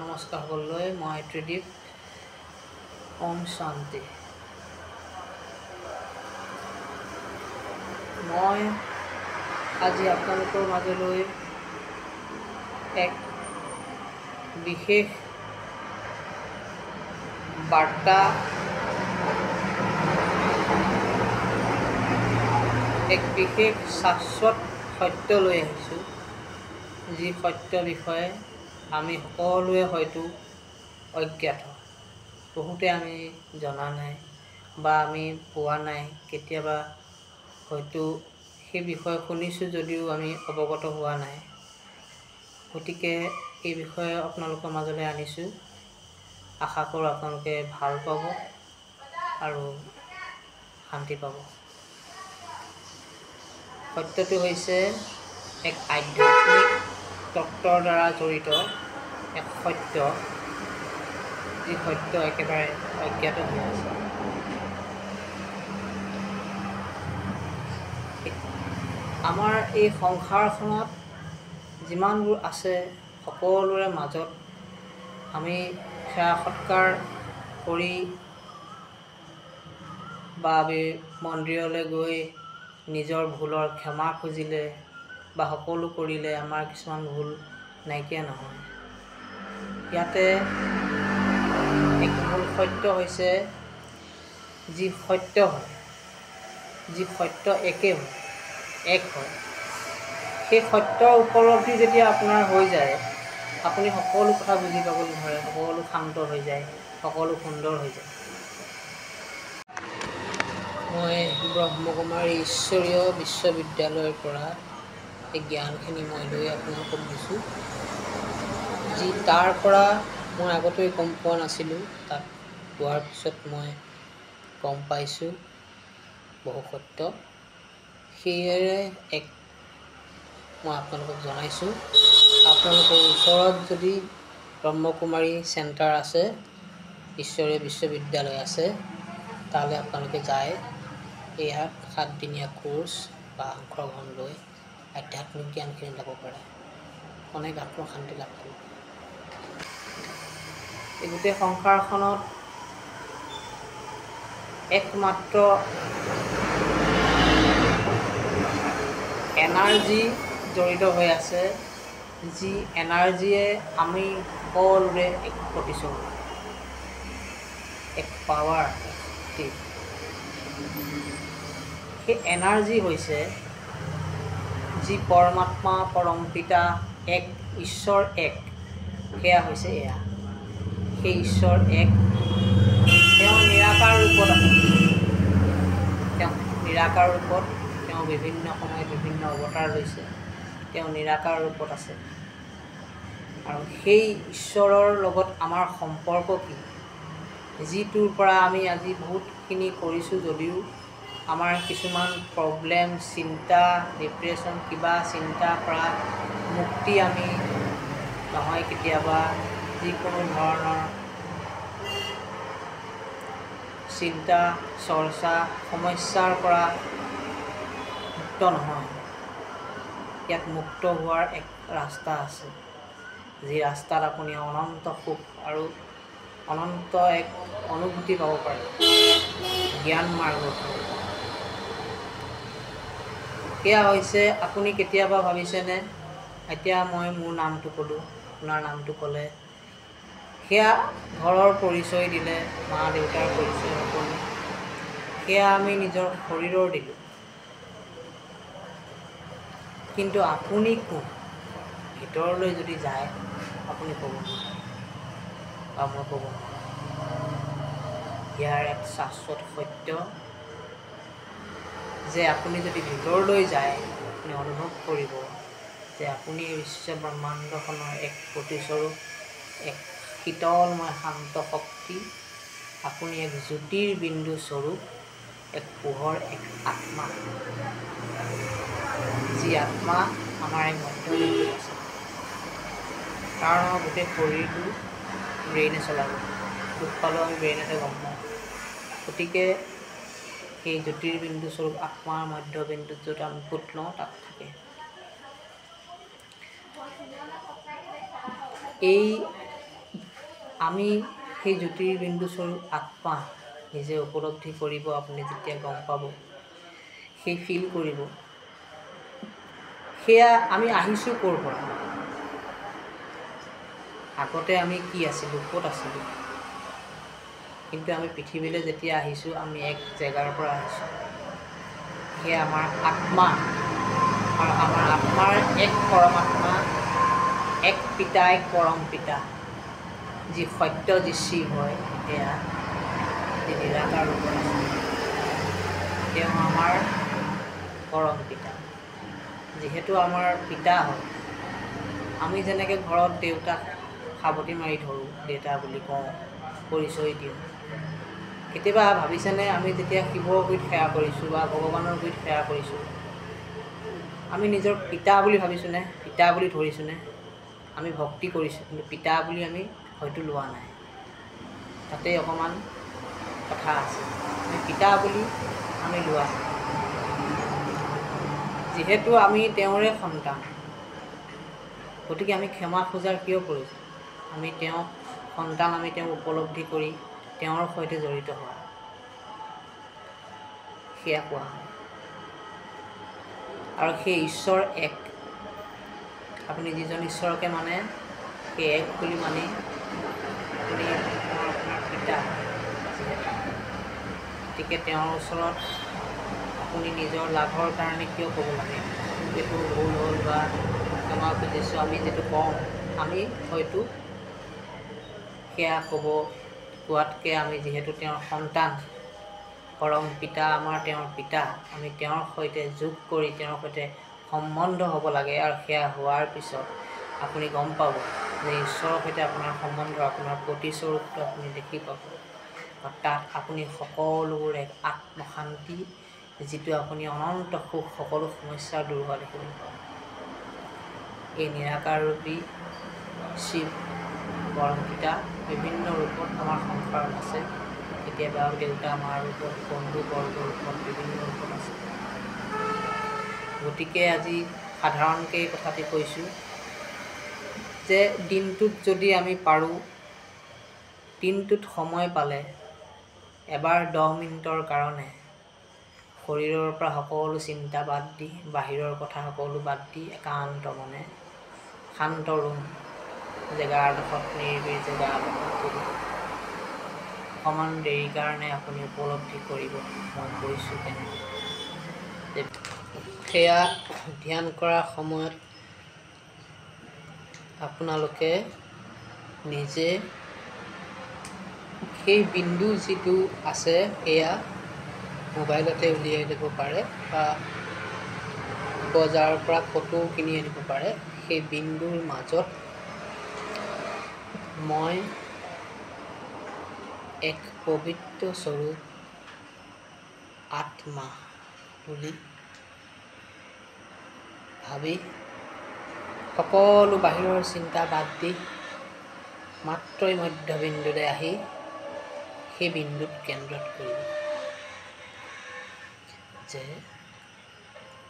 নমস্কাৰ সকলোলৈ, মই ত্ৰিদীপ। ওম শান্তি। মই আজি আপোনালোকৰ মাজলৈ এক বিশেষ বাৰ্তা, এক বিশেষ শাশ্বত সত্য লৈ আহিছোঁ, যি সত্য বিষয়ে আমি সকলোৱে হয়তো অজ্ঞাত। বহুতে আমি জনা নাই বা আমি পোৱা নাই, কেতিয়াবা হয়তো সেই বিষয়ে শুনিছোঁ যদিও আমি অৱগত হোৱা নাই। গতিকে এই বিষয়ে আপোনালোকৰ মাজলৈ আনিছোঁ। আশা কৰোঁ আপোনালোকে ভাল পাব আৰু শান্তি পাব। সত্যটো হৈছে এক আধ্যাত্মিক তত্ত্বৰ দ্বাৰা জড়িত এক সত্য, যি সত্য একেবাৰে অজ্ঞাত হৈ আছে। আমাৰ এই সংসাৰখনত যিমানবোৰ আছে, সকলোৰে মাজত আমি সেৱা সৎকাৰ কৰি বা আমি মন্দিৰলৈ গৈ নিজৰ ভুলৰ ক্ষমা খুজিলে বা সকলো কৰিলে আমাৰ কিছুমান ভুল নাইকিয়া নহয়। ইয়াতে এক মূল সত্য হৈছে, যি সত্য হয়, যি সত্য একে হয়, এক হয়, সেই সত্যৰ উপলব্ধি যেতিয়া আপোনাৰ হৈ যায়, আপুনি সকলো কথা বুজি পাবলৈ ধৰে, সকলো শান্ত হৈ যায়, সকলো সুন্দৰ হৈ যায়। মই ব্ৰহ্মকুমাৰী ঈশ্বৰীয় বিশ্ববিদ্যালয়ৰ পৰা এই জ্ঞানখিনি মই লৈ আপোনালোকক দিছোঁ, যি তাৰ পৰা মই আগতেই গম পোৱা নাছিলোঁ। তাত পোৱাৰ পিছত মই গম পাইছোঁ বহু সত্য। সেয়েৰে মই আপোনালোকক জনাইছোঁ, আপোনালোকৰ ওচৰত যদি ব্ৰহ্মকুমাৰী চেণ্টাৰ আছে, ঈশ্বৰীয় বিশ্ববিদ্যালয় আছে, তালৈ আপোনালোকে যায় ইয়াত 7 দিনীয়া কোৰ্চ বা অংশগ্ৰহণ লৈ আধ্যাত্মিক জ্ঞানখিনি ল'ব পাৰে, অনেক আত্মশান্তি লাভ কৰিব। এই গোটেই সংসাৰখনত একমাত্ৰ এনাৰ্জি জড়িত হৈ আছে, যি এনাৰ্জিয়ে আমি সকলোৰে এক প্ৰতিচ্ছবি, এক পাৱাৰ, এক শক্তি। সেই এনাৰ্জি হৈছে, যি পৰমাত্মা, পৰম পিতা এক, ঈশ্বৰ এক, সেয়া হৈছে এয়া। সেই ঈশ্বৰ এক, তেওঁ নিৰাকাৰ ৰূপত আছে। তেওঁ নিৰাকাৰ ৰূপত, তেওঁ বিভিন্ন সময়ত বিভিন্ন অৱতাৰ লৈছে, তেওঁ নিৰাকাৰ ৰূপত আছে। আৰু সেই ঈশ্বৰৰ লগত আমাৰ সম্পৰ্ক কি, যিটোৰ পৰা আমি আজি বহুতখিনি কৰিছোঁ যদিও আমাৰ কিছুমান প্ৰব্লেম, চিন্তা, ডিপ্ৰেশ্যন, কিবা চিন্তাৰ পৰা মুক্তি আমি নহয়, কেতিয়াবা যিকোনো ধৰণৰ চিন্তা, চৰ্চা, সমস্যাৰ পৰা মুক্ত নহয়। ইয়াত মুক্ত হোৱাৰ এক ৰাস্তা আছে, যি ৰাস্তাত আপুনি অনন্ত সুখ আৰু অনন্ত এক অনুভূতি পাব পাৰে, জ্ঞান মাৰ্গত। সেয়া হৈছে, আপুনি কেতিয়াবা ভাবিছেনে, এতিয়া মই মোৰ নামটো ক'লোঁ, আপোনাৰ নামটো ক'লে, সেয়া ঘৰৰ পৰিচয় দিলে, মা দেউতাৰ পৰিচয় সকলো, সেয়া আমি নিজৰ শৰীৰৰ দিলোঁ। কিন্তু আপুনি কোন, ভিতৰলৈ যদি যায় আপুনি ক'ব নোৱাৰে বা মই ক'ব নোৱাৰোঁ। ইয়াৰ এক শাশ্বত সত্য যে আপুনি যদি ভিতৰলৈ যায়, আপুনি অনুভৱ কৰিব যে আপুনি বিশ্ব ব্ৰহ্মাণ্ডখনৰ এক প্ৰতিস্বৰূপ, এক শীতলময় শান্ত শক্তি। আপুনি এক জ্যোতিৰ্বিন্দু স্বৰূপ, এক পোহৰ, এক আত্মা, যি আত্মা আমাৰ এক মধ্যবিন্দুত আছে। কাৰণ আমাৰ গোটেই শৰীৰটো ব্ৰেইনে চলাব, দুখ পালেও আমি ব্ৰেইনতে গম পাওঁ। গতিকে সেই জ্যোতিৰ্বিন্দু স্বৰূপ আত্মাৰ মধ্যবিন্দুত য'ত আমি ফুট লওঁ, তাত থাকে। এই আমি সেই জ্যোতিৰ্বিন্দু স্বৰূপ আত্মা নিজে উপলব্ধি কৰিব। আপুনি যেতিয়া গম পাব, সেই ফিল কৰিব, সেয়া আমি আহিছোঁ ক'ৰ পৰা, আগতে আমি কি আছিলোঁ, ক'ত আছিলোঁ। কিন্তু আমি পৃথিৱীলৈ যেতিয়া আহিছোঁ, আমি এক জেগাৰ পৰা আহিছোঁ। সেয়া আমাৰ আত্মা, আৰু আমাৰ আত্মাৰ এক পৰমাত্মা, এক পিতা, এক পৰম পিতা, যি সত্য, যি শিৱ হয়, সেয়া যি নিৰাকাৰ ৰূপত আছে, তেওঁ আমাৰ পৰম পিতা। যিহেতু আমাৰ পিতা হয়, আমি যেনেকৈ ঘৰত দেউতাক সাৱটি মাৰি ধৰোঁ, দেউতা বুলি কওঁ, পৰিচয় দিওঁ। কেতিয়াবা ভাবিছেনে, আমি যেতিয়া শিৱৰ গুৰিত সেৱা কৰিছোঁ বা ভগৱানৰ গুৰিত সেৱা কৰিছোঁ, আমি নিজৰ পিতা বুলি ভাবিছোঁনে, পিতা বুলি ধৰিছোঁনে? আমি ভক্তি কৰিছোঁ, কিন্তু পিতা বুলি আমি হয়তো লোৱা নাই। তাতেই অকণমান কথা আছে, আমি পিতা বুলি আমি লোৱা নাই। যিহেতু আমি তেওঁৰে সন্তান, গতিকে আমি ক্ষমা খোজাৰ কিয় প্ৰয়োজন? আমি তেওঁক সন্তান, আমি তেওঁক উপলব্ধি কৰি তেওঁৰ সৈতে জড়িত হোৱা, সেয়া কোৱা হয়। আৰু সেই ঈশ্বৰ এক, আপুনি যিজন ঈশ্বৰকে মানে, সেই এক বুলি মানি আপুনি আপোনাৰ পিতা যিহেতু, গতিকে তেওঁৰ ওচৰত আপুনি নিজৰ লাভৰ কাৰণে কিয় ক'ব লাগে, এইটো ভুল হ'ল বা ক্ষমা খুজিছোঁ, আমি যিটো কওঁ, আমি হয়তো সেয়া কোৱাতকৈ আমি যিহেতু তেওঁৰ সন্তান, পৰম পিতা আমাৰ তেওঁৰ পিতা, আমি তেওঁৰ সৈতে যোগ কৰি তেওঁৰ সৈতে সম্বন্ধ হ'ব লাগে। আৰু সেয়া হোৱাৰ পিছত আপুনি গম পাব যে ঈশ্বৰৰ সৈতে আপোনাৰ সম্বন্ধ, আপোনাৰ প্ৰতিস্বৰূপটো আপুনি দেখি পাব। আৰু তাত আপুনি সকলোবোৰ এক আত্মশান্তি, যিটো আপুনি অনন্ত সুখ, সকলো সমস্যা দূৰ হোৱা দেখিবলৈ পাব। এই নিৰাকাৰ ৰূপী শিৱ পৰম পিতা বিভিন্ন ৰূপত আমাৰ সংসাৰত আছে। কেতিয়াবা দেউতা মাৰ ৰূপত, বন্ধু বৰ্গৰ ৰূপত, বিভিন্ন ৰূপত আছে। গতিকে আজি সাধাৰণকৈ এই কথাটি কৈছোঁ যে দিনটোত যদি আমি পাৰোঁ, দিনটোত সময় পালে এবাৰ 10 মিনিটৰ কাৰণে শৰীৰৰ পৰা সকলো চিন্তা বাদ দি, বাহিৰৰ কথা সকলো বাদ দি, একান্ত মনে শান্ত ৰুম জেগা এডোখৰত, নিৰিবিলি জেগা এডোখৰত বহি অকণমান দেৰিৰ কাৰণে আপুনি উপলব্ধি কৰিব, মই কৈছোঁ কেনেকৈ। সেয়া ধ্যান কৰাৰ সময়ত আপোনালোকে নিজে সেই বিন্দু যিটো আছে, সেয়া মোবাইলতে উলিয়াই ল'ব পাৰে বা বজাৰৰ পৰা ফটো কিনি আনিব পাৰে। সেই বিন্দুৰ মাজত মই এক পবিত্ৰ স্বৰূপ আত্মা বুলি ভাবি সকলো বাহিৰৰ চিন্তা বাদ দি মাত্ৰই মধ্যবিন্দুলৈ আহি সেই বিন্দুত কেন্দ্ৰত কৰিব যে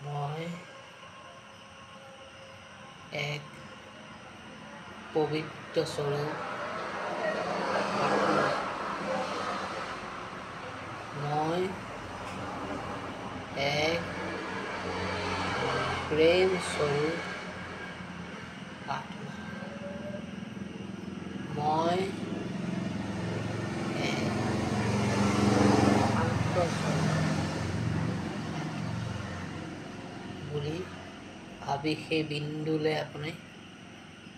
মই এক পবিত্ৰ স্বৰূপ আত্মা, মই এক প্ৰেম স্বৰূপ আত্মা, মই এক শান্ত স্বৰূপ বুলি ভাবি সেই বিন্দুলৈ আপুনি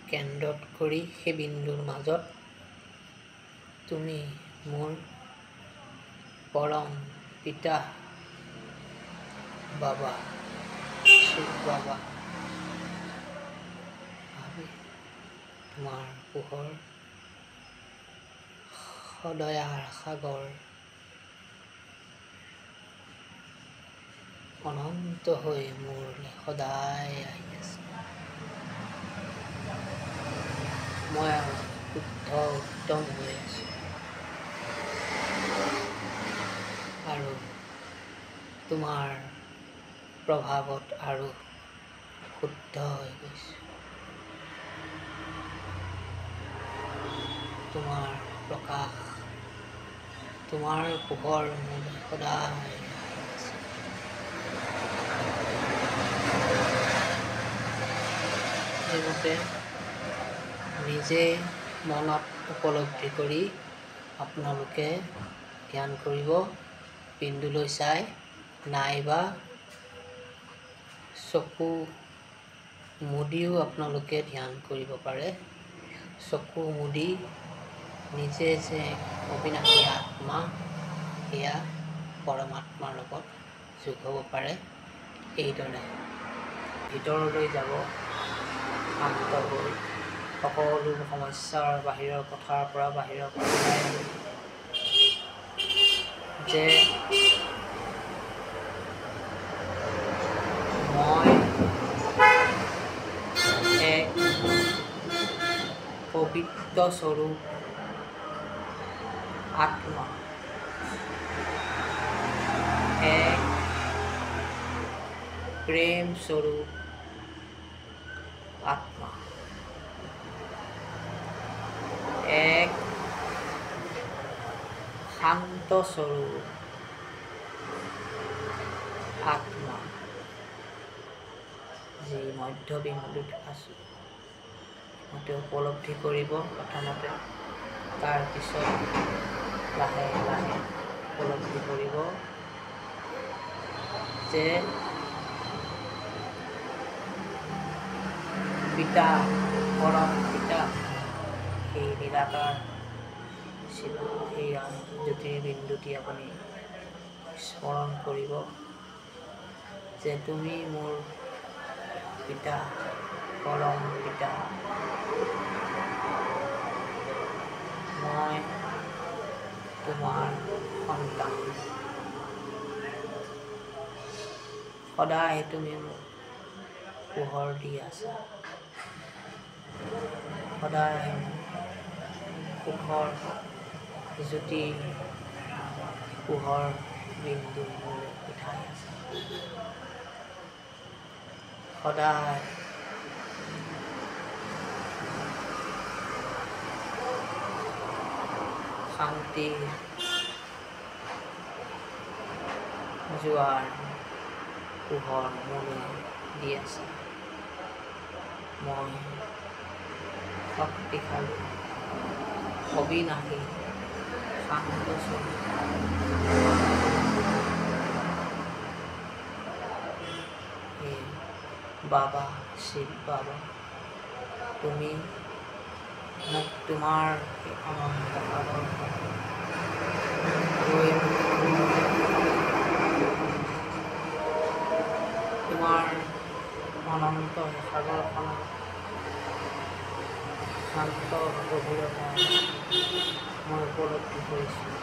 কেন্দ্ৰত কৰি, সেই বিন্দুৰ মাজত তুমি মোৰ পৰম পিতা বাবা, শিৱ বাবা ভাবি তোমাৰ পোহৰ সদয়াৰ সাগৰ অনন্ত হৈ মোৰলৈ সদায় আহি আছে। মই আৰু শুদ্ধ উত্তম হৈ আছোঁ আৰু তোমাৰ প্ৰভাৱত আৰু শুদ্ধ হৈ গৈছোঁ। তোমাৰ প্ৰকাশ, তোমাৰ পোহৰ মোলৈ সদায় সেইমতে নিজে মনত উপলব্ধি কৰি আপোনালোকে ধ্যান কৰিব। পিণ্ডুলৈ চাই নাইবা চকু মুদিও আপোনালোকে ধ্যান কৰিব পাৰে। চকু মুদি নিজে যে অবিনাশী আত্মা, সেয়া পৰমাত্মাৰ লগত যোগ হ'ব পাৰে। এইদৰে ভিতৰলৈ যাব, শান্ত হৈ সকলো সমস্যাৰ বাহিৰৰ কথাৰ পৰা বাহিৰৰ পৰা ওলাই আহি যে মই এক পবিত্ৰ স্বৰূপ আত্মা, এক প্ৰেম স্বৰূপ আত্মা, এক শান্ত স্বৰূপ আত্মা, যি মধ্যবিন্দুত আছোঁ মতে উপলব্ধি কৰিব প্ৰথমতে। তাৰপিছত লাহে লাহে উপলব্ধি কৰিব যে পিতা, পৰম পিতা, সেই নিৰাকাৰ শিৱ, সেই জ্যোতিৰ্বিন্দুটি আপুনি স্মৰণ কৰিব যে তুমি মোৰ পিতা, পৰম পিতা, মই তোমাৰ সন্তান। সদায় তুমি মোক পোহৰ দি আছা, সদায় সুখৰ জ্যোতি পোহৰ বিন্দু মোলৈ উঠাই আছা, সদায় শান্তি জোৱাৰ পোহৰ মোলৈ দি আছে। মই শক্তিশালী অবিনাশী শান্ত স্বৰূপ হে বাবা, শিৱ বাবা, তুমি মোক তোমাৰ সেই অনন্ত সাগৰ তোমাৰ অনন্ত সাগৰখনত শান্ত গভীৰতা মই উপলব্ধি কৰিছোঁ।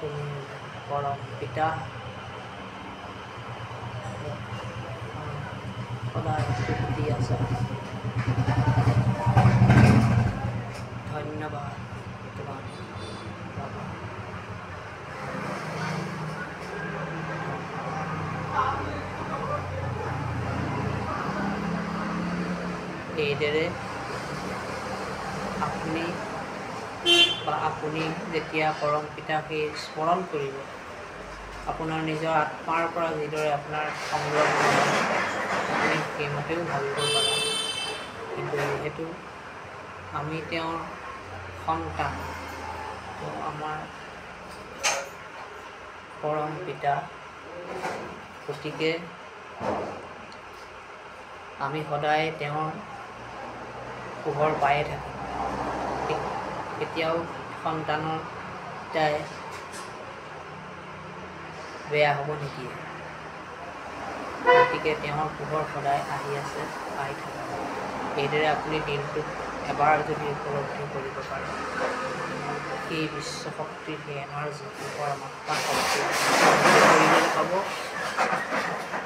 তুমি পৰম পিতা, সদায় সুখ দি আছা। ধন্যবাদ তোমাক বাবা। এইদৰে আপুনি যেতিয়া পৰম পিতাকে স্মৰণ কৰিব, আপোনাৰ নিজৰ আত্মাৰ পৰা যিদৰে আপোনাৰ সংগ্ৰহ আপুনি সেইমতেও ভাবিব পাৰে। কিন্তু যিহেতু আমি তেওঁৰ সন্তান, আমাৰ পৰম পিতা, গতিকে আমি সদায় তেওঁৰ পোহৰ পায়ে থাকিম। কেতিয়াও সন্তানৰ পিতাই বেয়া হ'ব নিদিয়ে। গতিকে তেওঁৰ পোহৰ সদায় আহি আছে, পাই থাকে। এইদৰে আপুনি দিনটোত এবাৰ যদি উপলব্ধি কৰিব পাৰে, সেই বিশ্ব শক্তিৰ সেই এনাৰ্জি, পৰমাত্মা শক্তি কৰিলে পাব,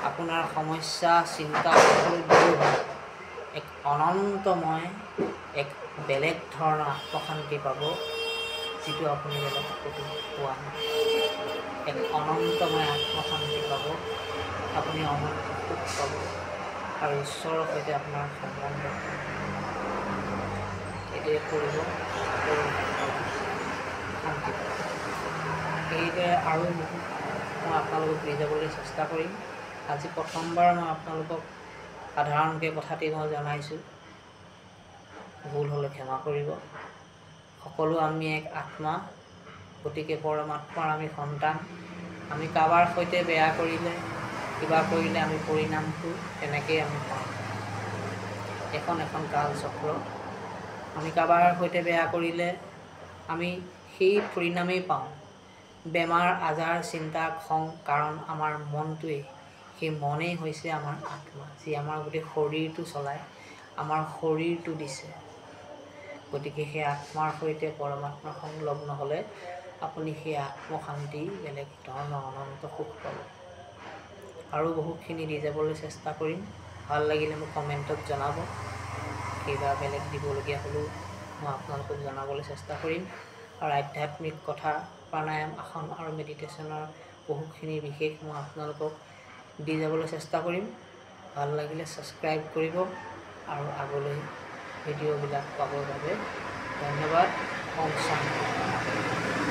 আপোনাৰ সমস্যা চিন্তা সকলো দূৰ হয়। এক অনন্তময়, এক বেলেগ ধৰণৰ আত্মশান্তি পাব, যিটো আপুনি বেলেগ ক'তো পোৱা নাই। এক অনন্তময় আত্মশান্তি পাব, আপুনি অনন্ত সুখ পাব, আৰু ঈশ্বৰৰ সৈতে আপোনাৰ সম্বন্ধ শান্তিৰে কৰিব, শান্তি পাব। সেইদৰে আৰু বহুত মই আপোনালোকক দি যাবলৈ চেষ্টা কৰিম। আজি প্ৰথমবাৰ মই আপোনালোকক সাধাৰণকৈ কথাটি মই জনাইছোঁ, ভুল হ'লে ক্ষমা কৰিব। সকলো আমি এক আত্মা, গতিকে পৰমাত্মাৰ আমি সন্তান। আমি কাৰোবাৰ সৈতে বেয়া কৰিলে, কিবা কৰিলে আমি পৰিণামটো তেনেকেই আমি পাওঁ। এখন কালচক্ৰ। আমি কাৰোবাৰ সৈতে বেয়া কৰিলে আমি সেই পৰিণামেই পাওঁ। বেমাৰ আজাৰ, চিন্তা, খং, কাৰণ আমাৰ মনটোৱেই। সেই মনেই হৈছে আমাৰ আত্মা, যি আমাৰ গোটেই শৰীৰটো চলায়, আমাৰ শৰীৰটো দিছে। গতিকে সেই আত্মাৰ সৈতে পৰমাত্মাৰ সংলগ্ন হ'লে আপুনি সেই আত্মশান্তি, বেলেগ ধৰণৰ অনন্ত সুখ পাব। আৰু বহুতখিনি দি যাবলৈ চেষ্টা কৰিম। ভাল লাগিলে মোক কমেণ্টত জনাব। কিবা বেলেগ দিবলগীয়া হ'লেও মই আপোনালোকক জনাবলৈ চেষ্টা কৰিম। আৰু আধ্যাত্মিক কথা, প্ৰাণায়াম, আসন আৰু মেডিটেশ্যনৰ বহুতখিনি বিশেষ মই আপোনালোকক দি যাবলৈ চেষ্টা কৰিম। ভাল লাগিলে ছাবস্ক্ৰাইব কৰিব আৰু আগলৈ ভিডিঅ'বিলাক পাবৰ বাবে ধন্যবাদ। ওম শান্তি।